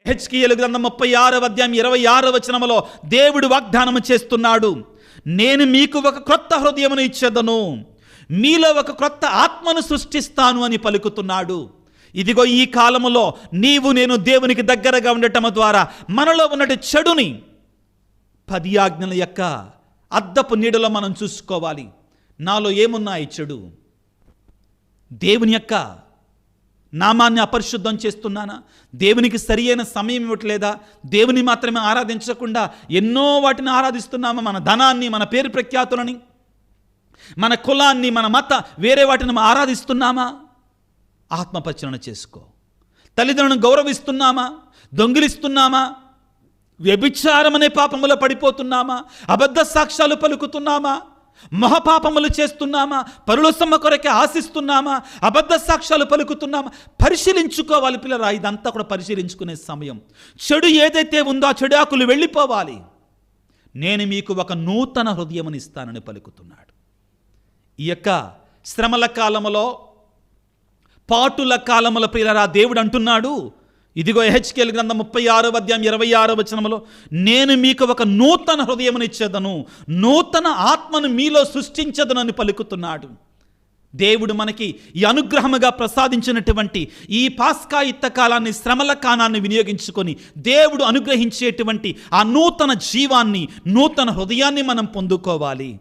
హెజ్కీయేలు గ్రంథం 36వ అధ్యాయం 26వ వచనములో దేవుడు వాగ్దానం చేస్తున్నాడు, నేను మీకు ఒక క్రొత్త హృదయమును ఇచ్చేదను, మీలో ఒక క్రొత్త ఆత్మను సృష్టిస్తాను అని పలుకుతున్నాడు. ఇదిగో ఈ కాలములో నీవు నేను దేవునికి దగ్గరగా ఉండటం ద్వారా మనలో ఉన్నటి చెడుని 10 ఆజ్ఞల యొక్క అద్దపు నీడలో మనం చూసుకోవాలి. నాలో ఏమున్నాయి చెడు? దేవుని యొక్క నామాన్ని అపరిశుద్ధం చేస్తున్నానా? దేవునికి సరి అయిన సమయం ఇవ్వట్లేదా? దేవుని మాత్రమే ఆరాధించకుండా ఎన్నో వాటిని ఆరాధిస్తున్నామా? మన ధనాన్ని, మన పేరు ప్రఖ్యాతులని, మన కులాన్ని, మన మత వేరే వాటిని ఆరాధిస్తున్నామా? ఆత్మపరిశీలన చేసుకో. తల్లిదండ్రులను గౌరవిస్తున్నామా? దొంగిలిస్తున్నామా? వ్యభిచారం అనే పాపములో పడిపోతున్నామా? అబద్ధ సాక్ష్యాలు పలుకుతున్నామా? మహాపాపములు చేస్తున్నామా? పరులసమ్మ కొరకే ఆశిస్తున్నామా? అబద్ధ సాక్ష్యాలు పలుకుతున్నామా? పరిశీలించుకోవాలి పిల్లరా. ఇదంతా కూడా పరిశీలించుకునే సమయం. చెడు ఏదైతే ఉందో ఆ చెడు ఆకులు వెళ్ళిపోవాలి. నేను మీకు ఒక నూతన హృదయముని ఇస్తానని పలుకుతున్నాడు. ఈ యొక్క శ్రమల కాలములో, పాటుల కాలముల ప్రియులరా, దేవుడు అంటున్నాడు, ఇదిగో హెజ్కీయేలు గ్రంథం 36వ అధ్యాయం 26వ వచనములో, నేను మీకు ఒక నూతన హృదయమును ఇచ్చేదను, నూతన ఆత్మను మీలో సృష్టించదను అని పలుకుతున్నాడు. దేవుడు మనకి ఈ అనుగ్రహముగా ప్రసాదించినటువంటి ఈ పాస్కా యుద్ధ కాలాన్ని, శ్రమల కాలాన్ని వినియోగించుకొని దేవుడు అనుగ్రహించేటువంటి ఆ నూతన జీవాన్ని, నూతన హృదయాన్ని మనం పొందుకోవాలి.